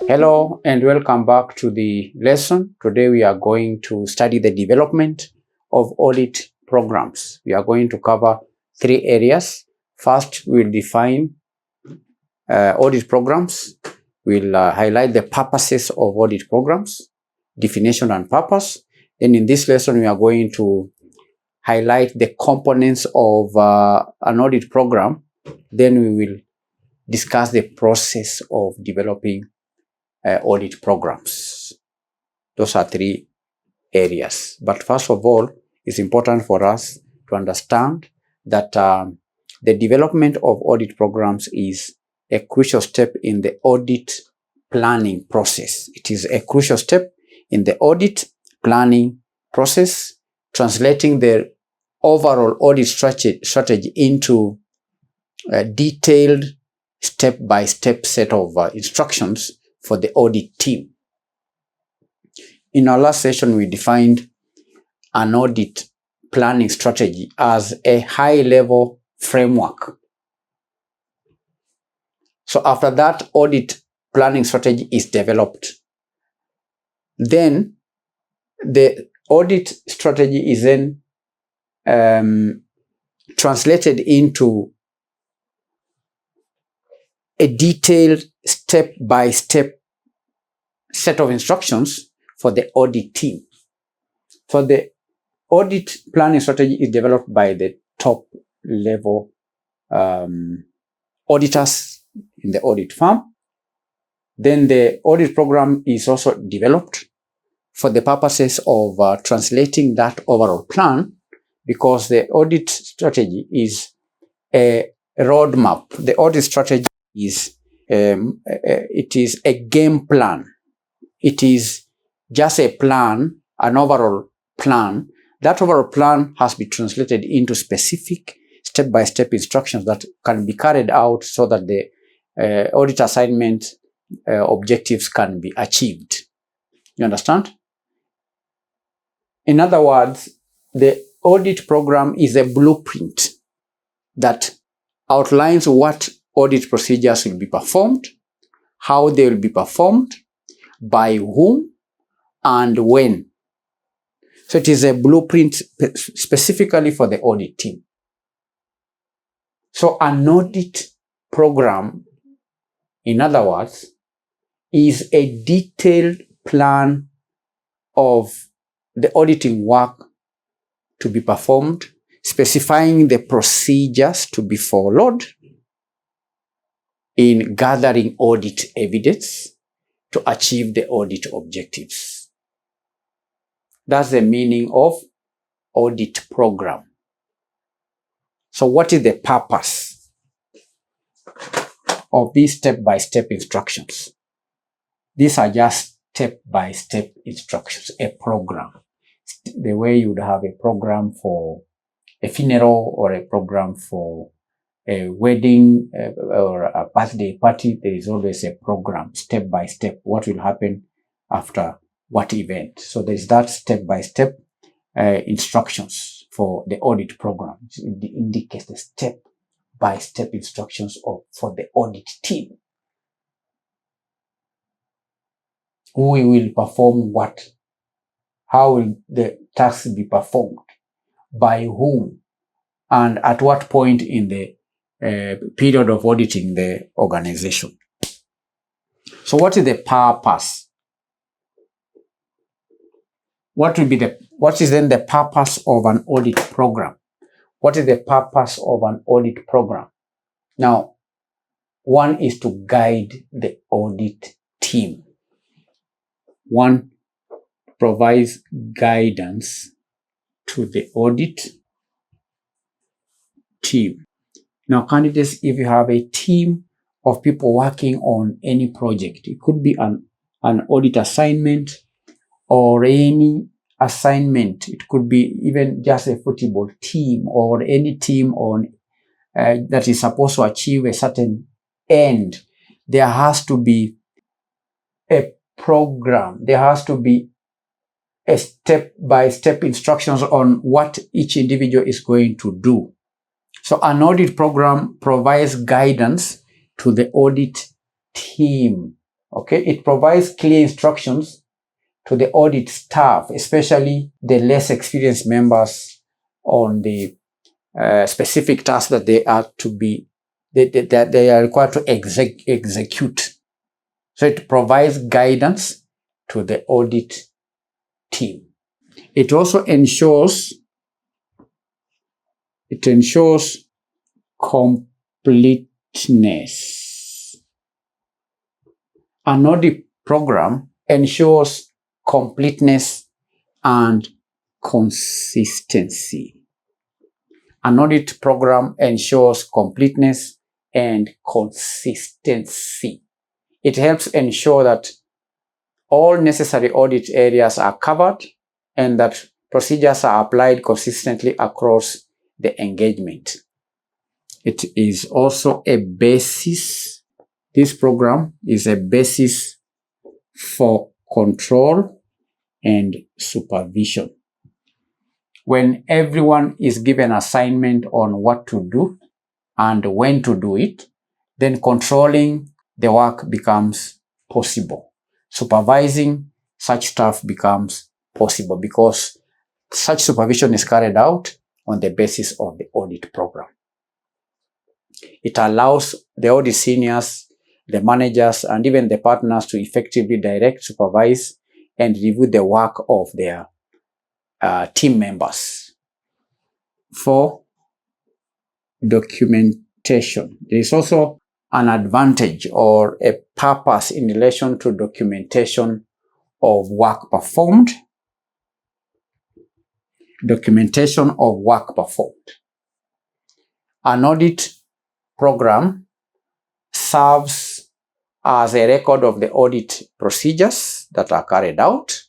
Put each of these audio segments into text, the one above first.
Hello and welcome back to the lesson. Today we are going to study the development of audit programs. We are going to cover 3 areas. First, we'll define audit programs. We'll highlight the purposes of audit programs, definition and purpose. Then in this lesson, we are going to highlight the components of an audit program. Then we will discuss the process of developing audit programs. Those are 3 areas. But first of all, it's important for us to understand that the development of audit programs is a crucial step in the audit planning process. It is a crucial step in the audit planning process, translating the overall audit strategy into a detailed step-by-step set of instructions for the audit team. In our last session, we defined an audit planning strategy as a high-level framework. So after that audit planning strategy is developed, then the audit strategy is then translated into a detailed step-by-step set of instructions for the audit team. So the audit planning strategy is developed by the top level auditors in the audit firm. Then the audit program is also developed for the purposes of translating that overall plan, because the audit strategy is a roadmap. The audit strategy is it is a game plan. It is just a plan, an overall plan. That overall plan has been translated into specific step-by-step instructions that can be carried out so that the audit assignment objectives can be achieved. You understand? In other words, the audit program is a blueprint that outlines what audit procedures will be performed, how they will be performed, by whom, and when. So it is a blueprint specifically for the audit team. So an audit program, in other words, is a detailed plan of the auditing work to be performed, specifying the procedures to be followed in gathering audit evidence to achieve the audit objectives. That's the meaning of audit program. So what is the purpose of these step-by-step instructions? These are just step-by-step instructions, a program. The way you would have a program for a funeral or a program for a wedding or a birthday party, there is always a program, step by step, what will happen after what event. So there is that step-by-step instructions for the audit program. It indicates the step-by-step instructions for the audit team. Who will perform what? How will the tasks be performed? By whom? And at what point in the period of auditing the organization. So what is the purpose? What is then the purpose of an audit program? What is the purpose of an audit program? Now, one is to guide the audit team. One provides guidance to the audit team. Now, candidates, if you have a team of people working on any project, it could be an audit assignment or any assignment. It could be even just a football team or any team on that is supposed to achieve a certain end. There has to be a program. There has to be a step-by-step instructions on what each individual is going to do. So an audit program provides guidance to the audit team. Okay, it provides clear instructions to the audit staff, especially the less experienced members, on the specific tasks that they are required to execute. So it provides guidance to the audit team. It also ensures completeness. An audit program ensures completeness and consistency. An audit program ensures completeness and consistency. It helps ensure that all necessary audit areas are covered and that procedures are applied consistently across the engagement. It is also a basis. This program is a basis for control and supervision. When everyone is given assignment on what to do and when to do it, then controlling the work becomes possible. Supervising such stuff becomes possible because such supervision is carried out on the basis of the audit program. It allows the audit seniors, the managers, and even the partners to effectively direct, supervise, and review the work of their team members. 4, documentation. There is also an advantage or a purpose in relation to documentation of work performed. Documentation of work performed. An audit program serves as a record of the audit procedures that are carried out,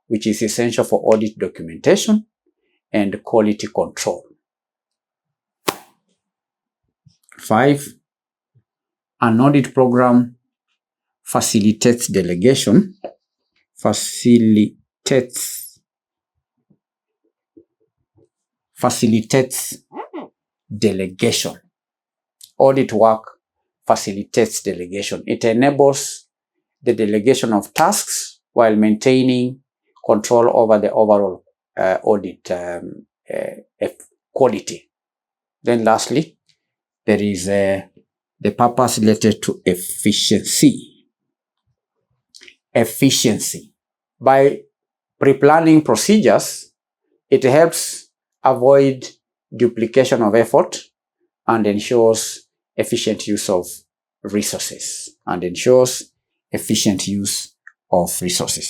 which is essential for audit documentation and quality control. 5, an audit program facilitates delegation. Facilitates delegation. Audit work facilitates delegation. It enables the delegation of tasks while maintaining control over the overall audit quality. Then lastly, there is the purpose related to efficiency. Efficiency. By pre-planning procedures, it helps avoid duplication of effort and ensures efficient use of resources.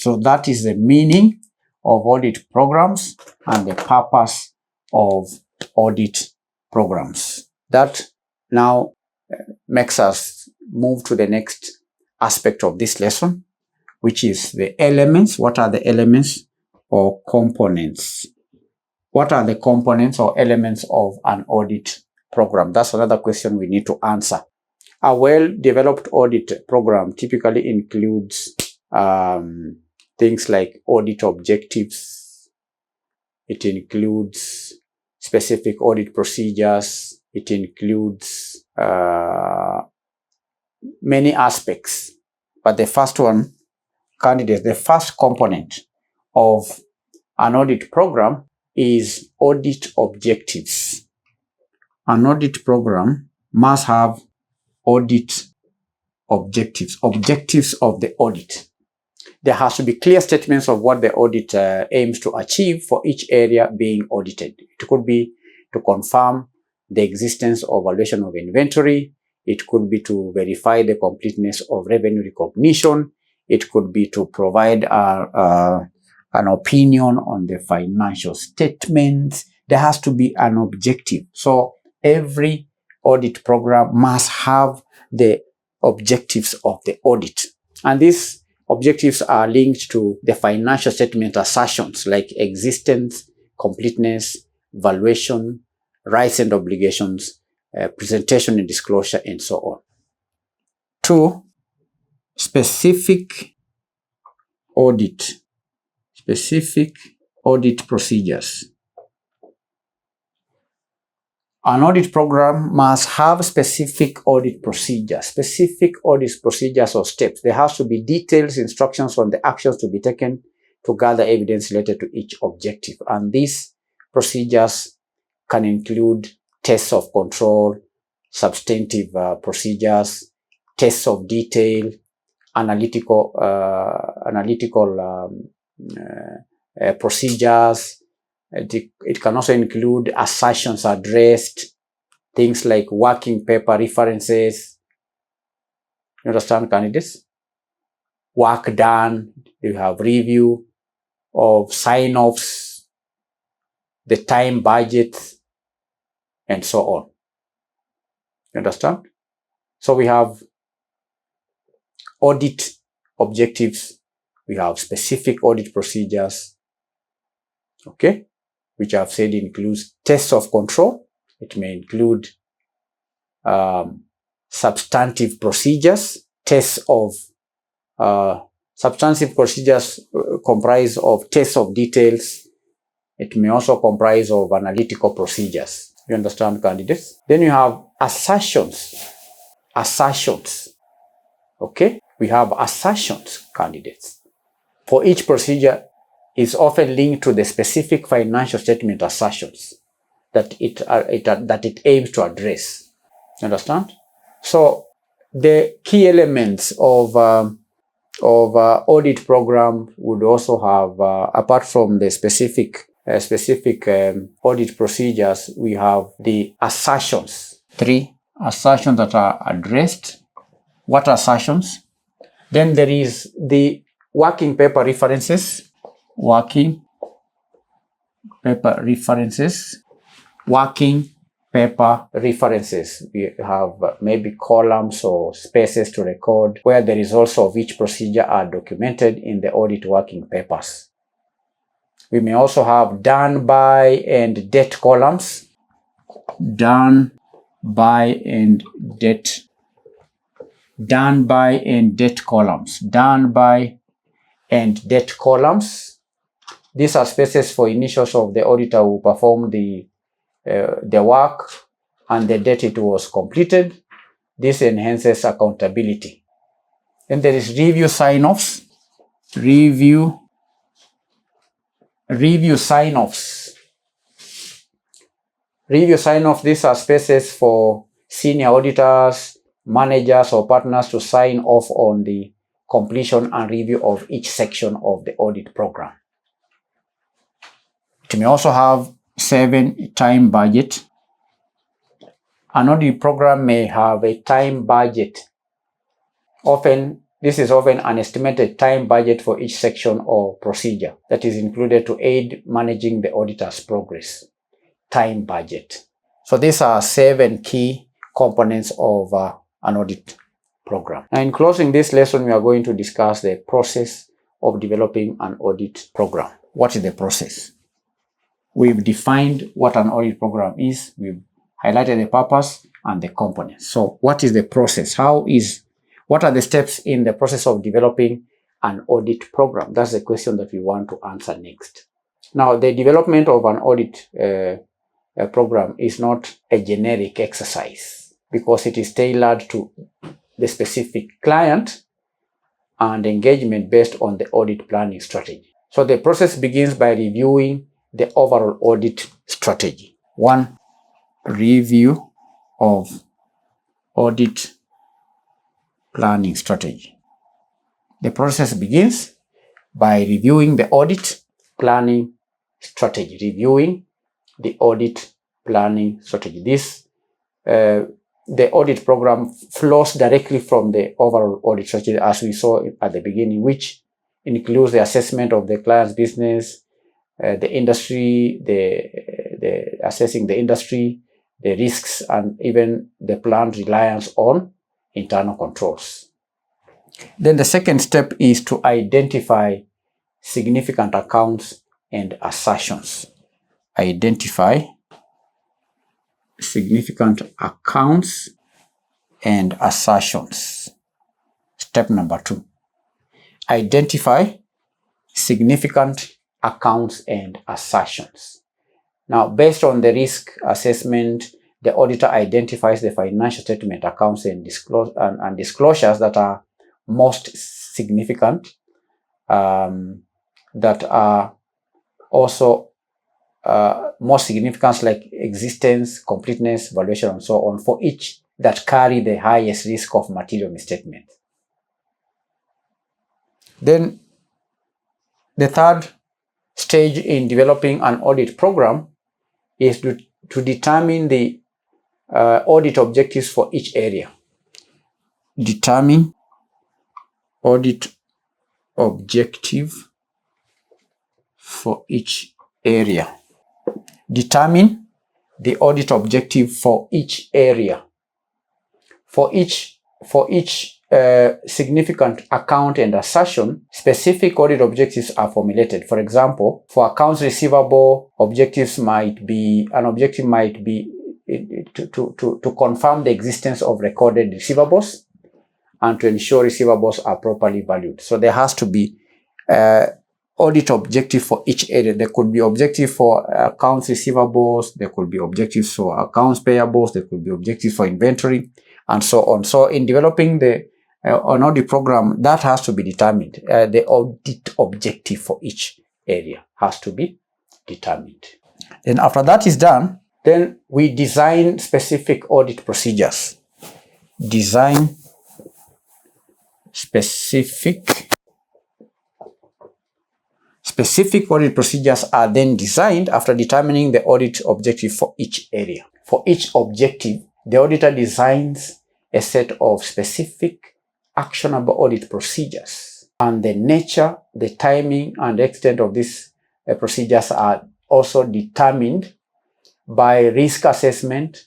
So that is the meaning of audit programs and the purpose of audit programs. That now makes us move to the next aspect of this lesson, which is the elements. What are the elements or components? What are the components or elements of an audit program? That's another question we need to answer. A well-developed audit program typically includes things like audit objectives. It includes specific audit procedures. It includes many aspects. But the first component of an audit program is audit objectives. An audit program must have audit objectives, objectives of the audit. There has to be clear statements of what the audit aims to achieve for each area being audited. It could be to confirm the existence or valuation of inventory. It could be to verify the completeness of revenue recognition. It could be to provide an opinion on the financial statements. There has to be an objective. So every audit program must have the objectives of the audit. And these objectives are linked to the financial statement assertions like existence, completeness, valuation, rights and obligations, presentation and disclosure, and so on. 2, specific audit procedures. An audit program must have specific audit procedures or steps. There has to be detailed instructions on the actions to be taken to gather evidence related to each objective. And these procedures can include tests of control, substantive procedures, tests of detail, analytical procedures. It can also include assertions addressed, things like working paper references. You understand, candidates? Work done, you have review of sign-offs, the time budget, and so on. You understand? So we have audit objectives, we have specific audit procedures, okay, which I've said includes tests of control. It may include substantive procedures. Tests of substantive procedures comprise of tests of details. It may also comprise of analytical procedures. You understand, candidates? Then you have assertions. Okay, we have assertions, candidates. For each procedure is often linked to the specific financial statement assertions that it aims to address. You understand? So the key elements of audit program would also have, apart from the specific audit procedures, we have the assertions. 3 assertions that are addressed. What assertions? Then there is the working paper references. Working paper references. We have maybe columns or spaces to record where the results of each procedure are documented in the audit working papers. We may also have done by and date columns. Done by and date columns. These are spaces for initials of the auditor who performed the work and the date it was completed. This enhances accountability. Then there is review sign-offs. Review sign-offs. These are spaces for senior auditors, managers, or partners to sign off on the completion and review of each section of the audit program. It may also have 7 time budget. An audit program may have a time budget. This is often an estimated time budget for each section or procedure that is included to aid managing the auditor's progress. Time budget. So these are 7 key components of an audit program. Now, in closing this lesson, we are going to discuss the process of developing an audit program. What is the process? We've defined what an audit program is. We've highlighted the purpose and the components. So what is the process? What are the steps in the process of developing an audit program? That's the question that we want to answer next. Now, the development of an audit program is not a generic exercise because it is tailored to the specific client and engagement based on the audit planning strategy. So the process begins by reviewing the overall audit strategy. 1. Review of audit planning strategy. The process begins by reviewing the audit planning strategy. The audit program flows directly from the overall audit strategy, as we saw at the beginning, which includes the assessment of the client's business, the industry, assessing the industry, the risks, and even the planned reliance on internal controls. Then the second step is to identify significant accounts and assertions. Identify significant accounts and assertions. Step number 2. Identify significant accounts and assertions. Now, based on the risk assessment, the auditor identifies the financial statement, accounts, and disclosures that are most significant, that are also more significance like existence, completeness, valuation, and so on, for each that carry the highest risk of material misstatement. Then the third stage in developing an audit program is to determine the audit objectives for each area. Determine audit objective for each area. Determine the audit objective for each area. For each significant account and assertion, specific audit objectives are formulated. For example, for accounts receivable, an objective might be to confirm the existence of recorded receivables and to ensure receivables are properly valued. So there has to be audit objective for each area. There could be objective for accounts receivables, there could be objectives for accounts payables, there could be objectives for inventory, and so on. So in developing an audit program, that has to be determined. The audit objective for each area has to be determined. Then after that is done, then we design specific audit procedures. Design specific audit procedures are then designed after determining the audit objective for each area. For each objective, the auditor designs a set of specific actionable audit procedures, and the nature, the timing, and the extent of these procedures are also determined by risk assessment,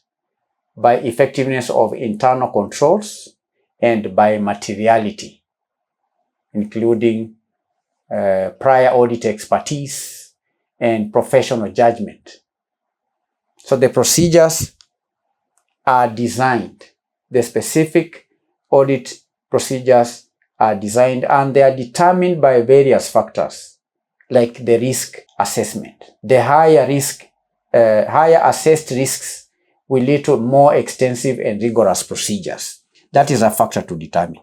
by effectiveness of internal controls, and by materiality, including prior audit expertise and professional judgment. So the procedures are designed. The specific audit procedures are designed, and they are determined by various factors, like the risk assessment. The higher assessed risks will lead to more extensive and rigorous procedures. That is a factor to determine,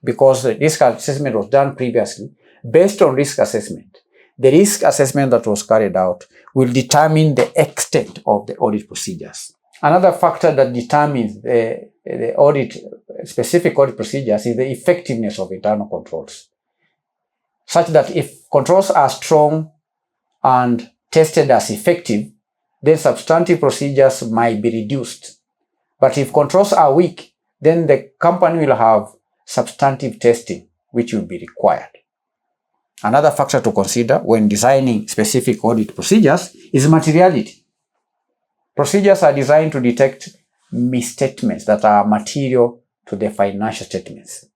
because the risk assessment was done previously based on risk assessment. The risk assessment that was carried out will determine the extent of the audit procedures. Another factor that determines the specific audit procedures is the effectiveness of internal controls, such that if controls are strong and tested as effective, then substantive procedures might be reduced. But if controls are weak, then the company will have substantive testing, which will be required. Another factor to consider when designing specific audit procedures is materiality. Procedures are designed to detect misstatements that are material to the financial statements.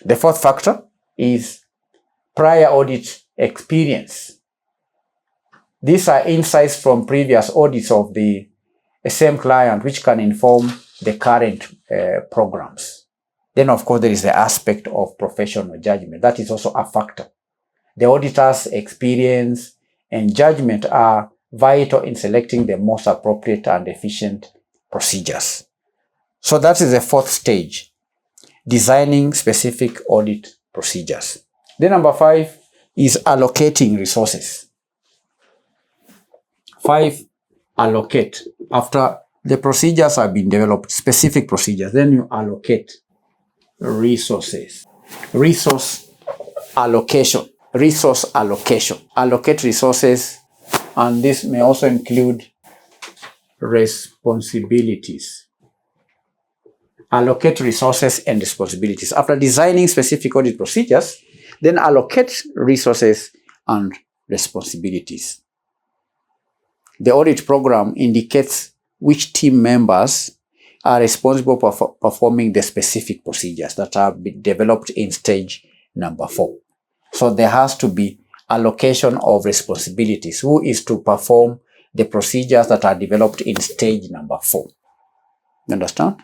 The fourth factor is prior audit experience. These are insights from previous audits of the same client, which can inform the current programs. Then, of course, there is the aspect of professional judgment. That is also a factor. The auditor's experience and judgment are vital in selecting the most appropriate and efficient procedures. So that is the fourth stage, designing specific audit procedures. Then number 5 is allocating resources. 5, allocate. After the procedures have been developed, specific procedures, then you allocate resources. Resource allocation. Allocate resources, and this may also include responsibilities. Allocate resources and responsibilities. After designing specific audit procedures, then allocate resources and responsibilities. The audit program indicates which team members are responsible for performing the specific procedures that have been developed in stage number 4. So there has to be allocation of responsibilities. Who is to perform the procedures that are developed in stage number 4? You understand?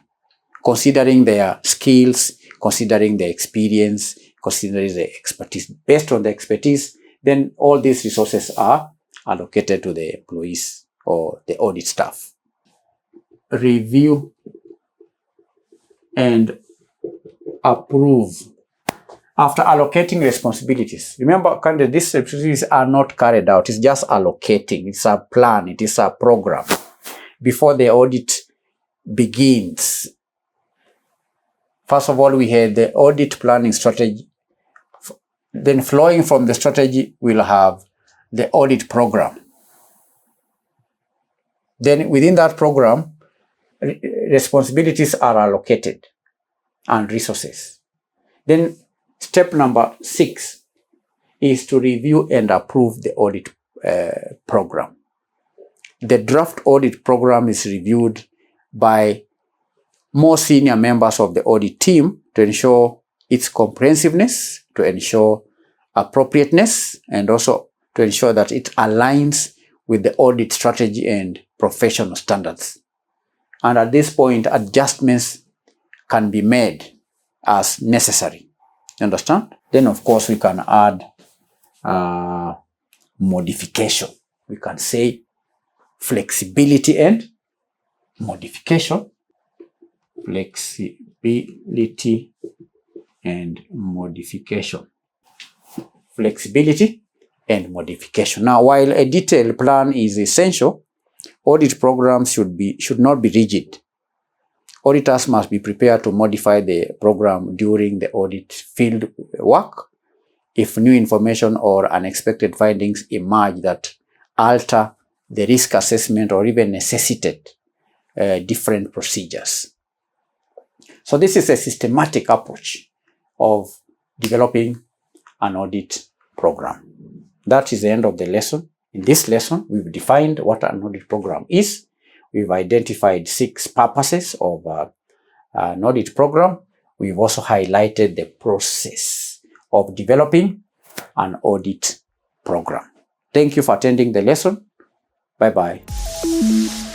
Considering their skills, considering their experience, considering the expertise. Based on the expertise, then all these resources are allocated to the employees or the audit staff. review and approve after allocating responsibilities. Remember, these responsibilities are not carried out. It's just allocating. It's a plan. It is a program. Before the audit begins, first of all, we had the audit planning strategy. Then flowing from the strategy, we'll have the audit program. Then within that program, responsibilities are allocated and resources. Then step number 6 is to review and approve the audit program. The draft audit program is reviewed by more senior members of the audit team to ensure its comprehensiveness, to ensure appropriateness, and also to ensure that it aligns with the audit strategy and professional standards. And at this point, adjustments can be made as necessary. You understand? Then, of course, we can add modification. We can say flexibility and modification. Flexibility and modification. Flexibility and modification. Now, while a detailed plan is essential, audit programs should not be rigid. Auditors must be prepared to modify the program during the audit field work if new information or unexpected findings emerge that alter the risk assessment or even necessitate different procedures. So this is a systematic approach of developing an audit program. That is the end of the lesson. In this lesson, we've defined what an audit program is. We've identified 6 purposes of an audit program. We've also highlighted the process of developing an audit program. Thank you for attending the lesson. Bye-bye.